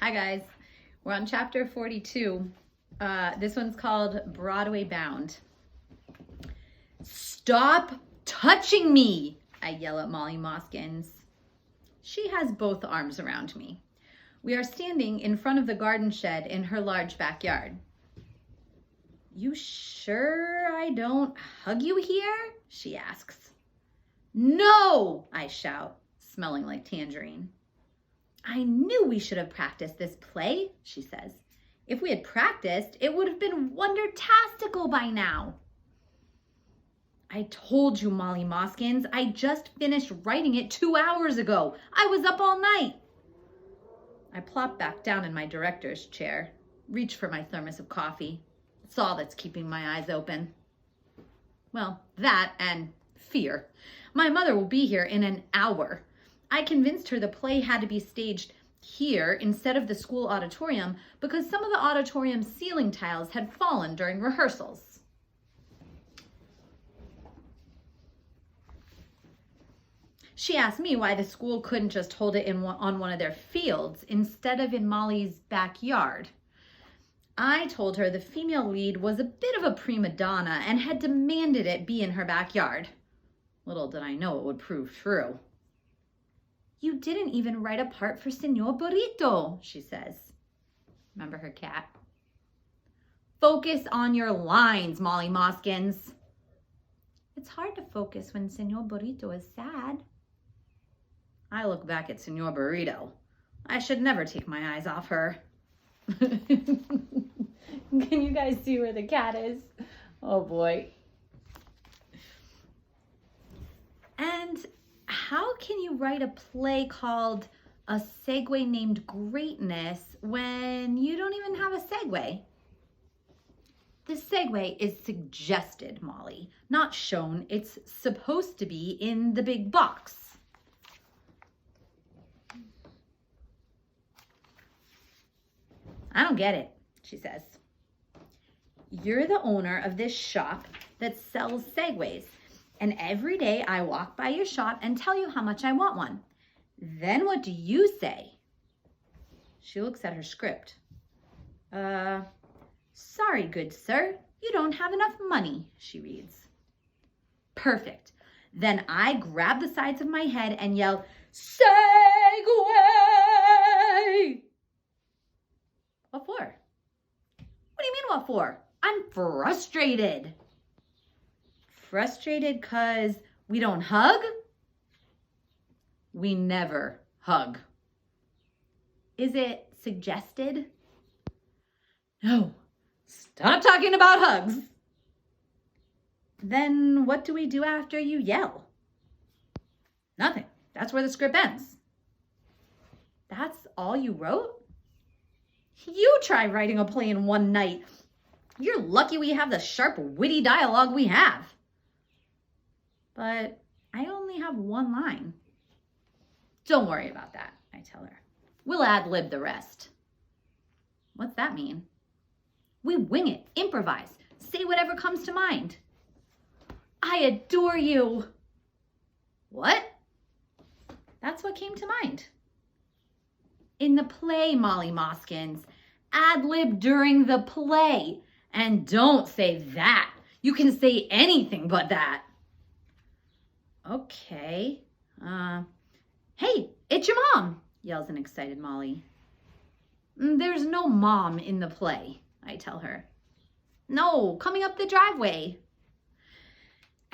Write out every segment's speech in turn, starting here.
Hi guys, we're on chapter 42. This one's called Broadway Bound. Stop touching me, I yell at Molly Moskins. She has both arms around me. We are standing in front of the garden shed in her large backyard. You sure I don't hug you here? She asks. No, I shout, smelling like tangerine. I knew we should have practiced this play, she says. If we had practiced, it would have been wonder-tastical by now. I told you, Molly Moskins, I just finished writing it 2 hours ago. I was up all night. I plop back down in my director's chair, reach for my thermos of coffee. It's all that's keeping my eyes open. Well, that and fear. My mother will be here in an hour. I convinced her the play had to be staged here instead of the school auditorium because some of the auditorium's ceiling tiles had fallen during rehearsals. She asked me why the school couldn't just hold it on one of their fields instead of in Molly's backyard. I told her the female lead was a bit of a prima donna and had demanded it be in her backyard. Little did I know it would prove true. You didn't even write a part for Senor Burrito, she says. Remember her cat? Focus on your lines, Molly Moskins. It's hard to focus when Senor Burrito is sad. I look back at Senor Burrito. I should never take my eyes off her. Can you guys see where the cat is? Oh boy. And how can you write a play called A Segue Named Greatness when you don't even have a segue? The segue is suggested, Molly, not shown. It's supposed to be in the big box. I don't get it, she says. You're the owner of this shop that sells segways. And every day I walk by your shop and tell you how much I want one. Then what do you say? She looks at her script. Sorry, good sir, you don't have enough money, she reads. Perfect. Then I grab the sides of my head and yell, Segway! What for? What do you mean what for? I'm frustrated. Frustrated because we don't hug? We never hug. Is it suggested? No. Stop talking about hugs. Then what do we do after you yell? Nothing. That's where the script ends. That's all you wrote? You try writing a play in one night. You're lucky we have the sharp, witty dialogue we have. But I only have one line. Don't worry about that, I tell her. We'll ad-lib the rest. What's that mean? We wing it, improvise, say whatever comes to mind. I adore you. What? That's what came to mind. In the play, Molly Moskins. Ad-lib during the play. And don't say that. You can say anything but that. Okay. Hey, it's your mom, yells an excited Molly. There's no mom in the play, I tell her. No, coming up the driveway.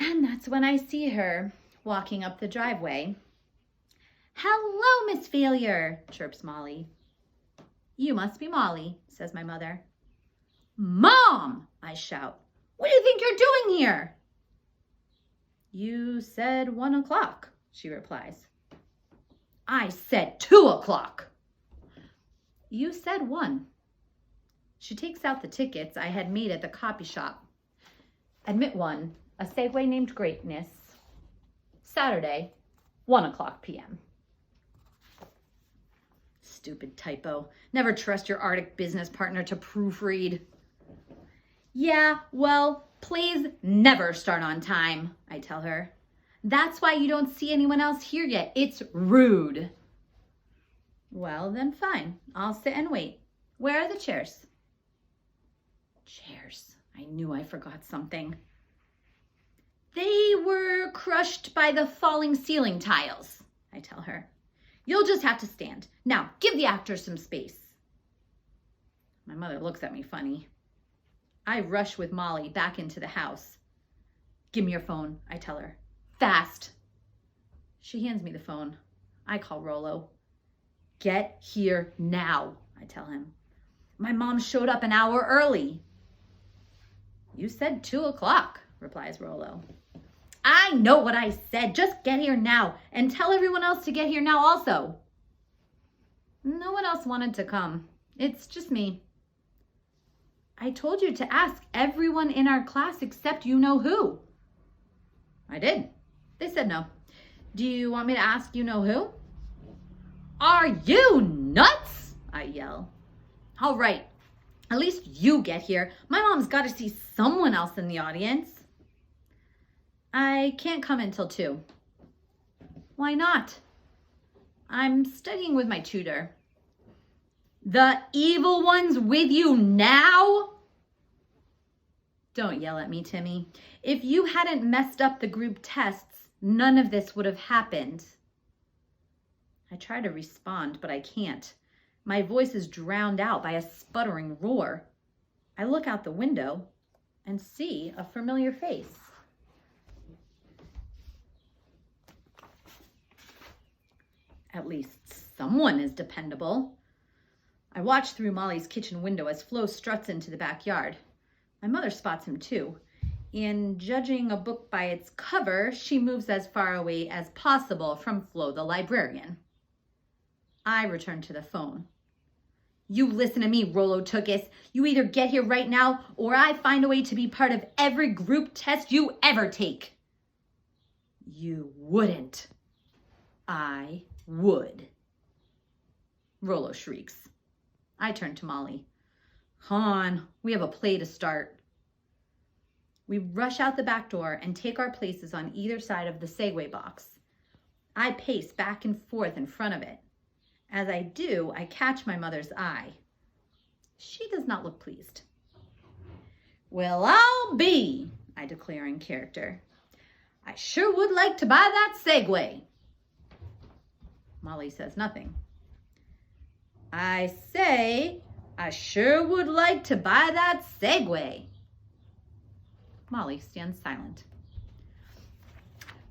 And that's when I see her walking up the driveway. Hello, Miss Failure, chirps Molly. You must be Molly, says my mother. Mom, I shout. What do you think you're doing here? You said 1 o'clock, she replies. I said 2 o'clock. You said 1. She takes out the tickets I had made at the copy shop. Admit 1, A Segue Named Greatness. Saturday, 1 o'clock p.m. Stupid typo. Never trust your Arctic business partner to proofread. Yeah, well, plays never start on time, I tell her. That's why you don't see anyone else here yet. It's rude. Well, then fine. I'll sit and wait. Where are the chairs? Chairs. I knew I forgot something. They were crushed by the falling ceiling tiles, I tell her. You'll just have to stand. Now, give the actors some space. My mother looks at me funny. I rush with Molly back into the house. Give me your phone, I tell her. Fast. She hands me the phone. I call Rollo. Get here now, I tell him. My mom showed up an hour early. You said 2 o'clock, replies Rollo. I know what I said. Just get here now and tell everyone else to get here now also. No one else wanted to come. It's just me. I told you to ask everyone in our class except you know who. I did. They said no. Do you want me to ask you know who? Are you nuts? I yell. All right. At least you get here. My mom's got to see someone else in the audience. I can't come until 2. Why not? I'm studying with my tutor. The evil one's with you now? Don't yell at me, Timmy. If you hadn't messed up the group tests, none of this would have happened. I try to respond, but I can't. My voice is drowned out by a sputtering roar. I look out the window and see a familiar face. At least someone is dependable. I watch through Molly's kitchen window as Flo struts into the backyard. My mother spots him too. In judging a book by its cover, she moves as far away as possible from Flo the librarian. I return to the phone. You listen to me, Rollo Tukis. You either get here right now or I find a way to be part of every group test you ever take. You wouldn't. I would. Rollo shrieks. I turn to Molly. Come on, we have a play to start. We rush out the back door and take our places on either side of the Segway box. I pace back and forth in front of it. As I do, I catch my mother's eye. She does not look pleased. Well, I'll be, I declare in character. I sure would like to buy that Segway. Molly says nothing. I say, I sure would like to buy that Segway. Molly stands silent.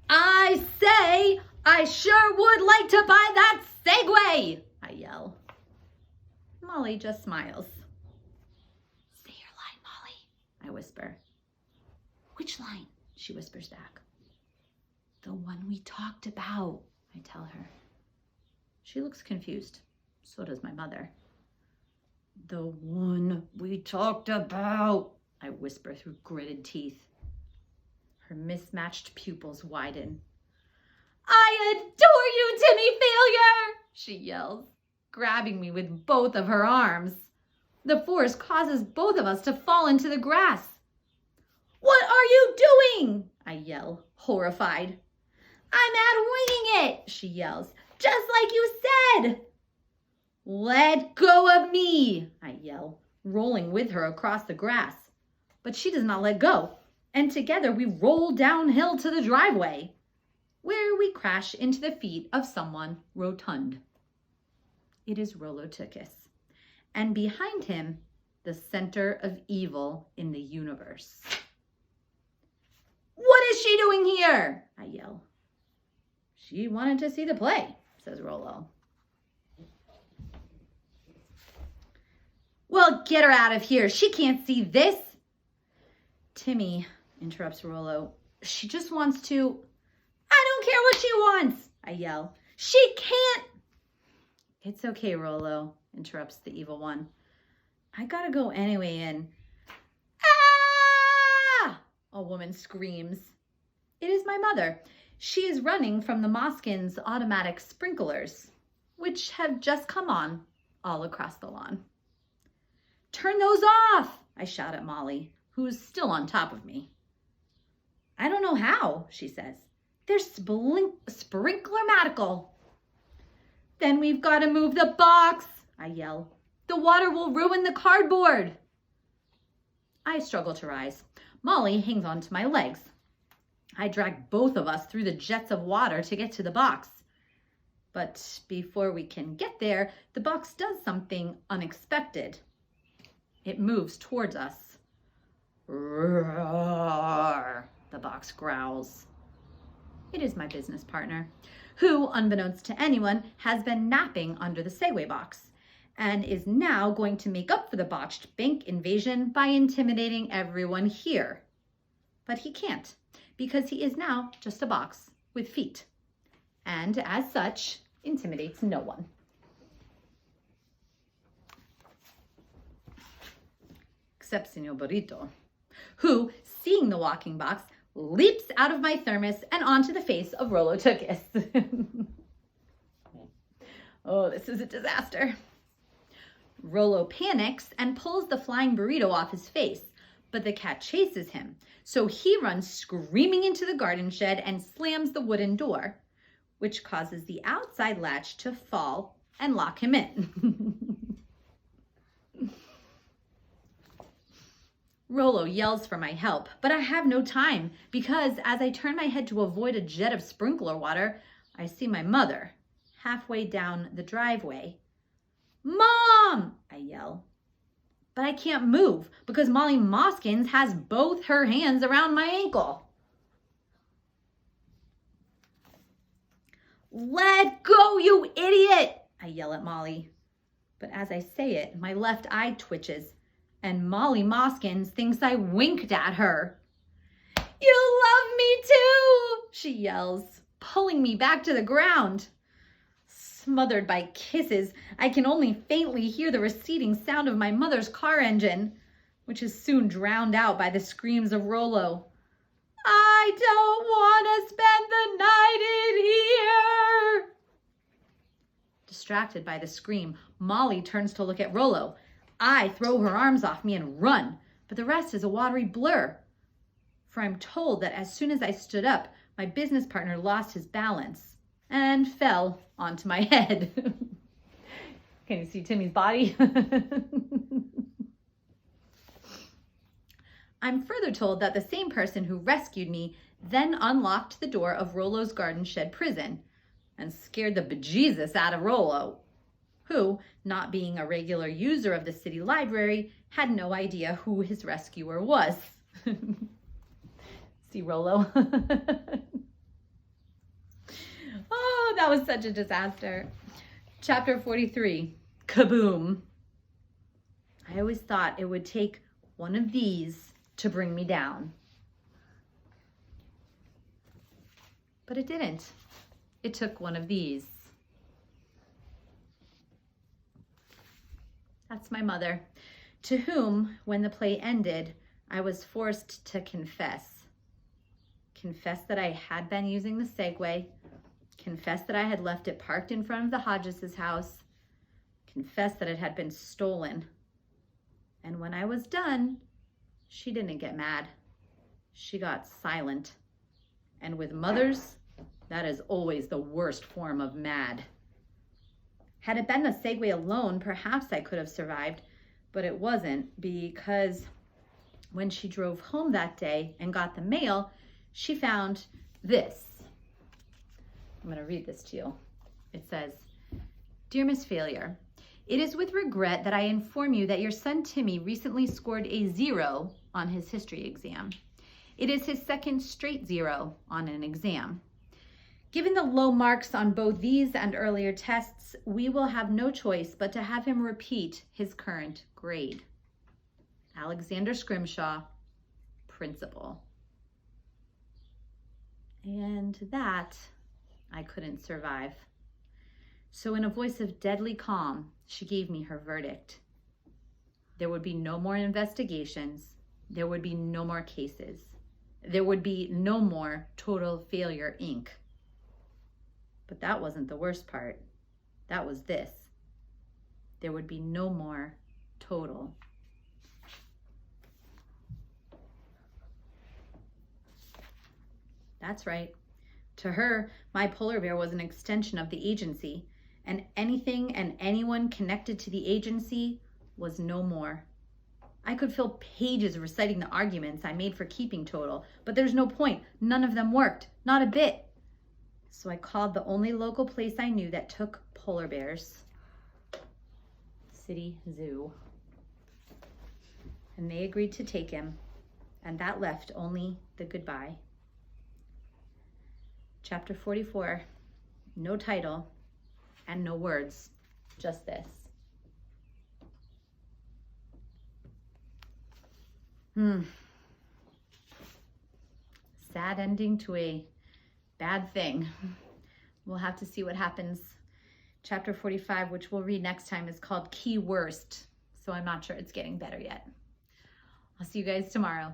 I say, I sure would like to buy that Segway, I yell. Molly just smiles. Say your line, Molly, I whisper. Which line? She whispers back. The one we talked about, I tell her. She looks confused. So does my mother. The one we talked about, I whisper through gritted teeth. Her mismatched pupils widen. I adore you, Timmy Failure, she yells, grabbing me with both of her arms. The force causes both of us to fall into the grass. What are you doing? I yell, horrified. I'm at winging it, she yells, just like you said. Let go of me, I yell, rolling with her across the grass. But she does not let go, and together we roll downhill to the driveway, where we crash into the feet of someone rotund. It is Rollo Tukis, and behind him, the center of evil in the universe. What is she doing here? I yell. She wanted to see the play, says Rollo. Well, get her out of here. She can't see this. Timmy, interrupts Rollo. She just wants to... I don't care what she wants, I yell. She can't... It's okay, Rollo, interrupts the evil one. I gotta go anyway and... Ah! A woman screams. It is my mother. She is running from the Moskin's automatic sprinklers, which have just come on all across the lawn. Turn those off, I shout at Molly, who is still on top of me. I don't know how, she says. They're sprinkler-matical. Then we've got to move the box, I yell. The water will ruin the cardboard. I struggle to rise. Molly hangs onto my legs. I drag both of us through the jets of water to get to the box. But before we can get there, the box does something unexpected. It moves towards us. Roar, the box growls. It is my business partner, who, unbeknownst to anyone, has been napping under the Segway box and is now going to make up for the botched bank invasion by intimidating everyone here. But he can't, because he is now just a box with feet, and as such, intimidates no one. Except Señor Burrito, who, seeing the walking box, leaps out of my thermos and onto the face of Rollo Tukis. Oh, this is a disaster. Rollo panics and pulls the flying burrito off his face, but the cat chases him, so he runs screaming into the garden shed and slams the wooden door, which causes the outside latch to fall and lock him in. Rollo yells for my help, but I have no time because as I turn my head to avoid a jet of sprinkler water, I see my mother halfway down the driveway. Mom! I yell. But I can't move because Molly Moskins has both her hands around my ankle. Let go, you idiot! I yell at Molly. But as I say it, my left eye twitches and Molly Moskins thinks I winked at her. You love me too, she yells, pulling me back to the ground. Smothered by kisses, I can only faintly hear the receding sound of my mother's car engine, which is soon drowned out by the screams of Rollo. I don't want to spend the night in here. Distracted by the scream, Molly turns to look at Rollo. I throw her arms off me and run, but the rest is a watery blur. For I'm told that as soon as I stood up, my business partner lost his balance and fell onto my head. Can you see Timmy's body? I'm further told that the same person who rescued me then unlocked the door of Rollo's garden shed prison and scared the bejesus out of Rollo, who, not being a regular user of the city library, had no idea who his rescuer was. See Rollo? Oh, that was such a disaster. Chapter 43, Kaboom. I always thought it would take one of these to bring me down. But it didn't. It took one of these. That's my mother, to whom, when the play ended, I was forced to confess. Confess that I had been using the Segway. Confess that I had left it parked in front of the Hodges' house. Confess that it had been stolen. And when I was done, she didn't get mad. She got silent. And with mothers, that is always the worst form of mad. Had it been the Segway alone, perhaps I could have survived, but it wasn't, because when she drove home that day and got the mail, she found this. I'm going to read this to you. It says, Dear Miss Failure, it is with regret that I inform you that your son Timmy recently scored a 0 on his history exam. It is his second straight 0 on an exam. Given the low marks on both these and earlier tests, we will have no choice but to have him repeat his current grade. Alexander Scrimshaw, Principal. And that I couldn't survive. So in a voice of deadly calm, she gave me her verdict. There would be no more investigations. There would be no more cases. There would be no more Total Failure, Inc. But that wasn't the worst part. That was this. There would be no more total. That's right. To her, my polar bear was an extension of the agency, and anything and anyone connected to the agency was no more. I could fill pages reciting the arguments I made for keeping Total, but there's no point. None of them worked, not a bit. So I called the only local place I knew that took polar bears, City Zoo. And they agreed to take him, and that left only the goodbye. Chapter 44, no title and no words, just this. Sad ending to a bad thing. We'll have to see what happens. Chapter 45, which we'll read next time, is called Key Worst. So I'm not sure it's getting better yet. I'll see you guys tomorrow.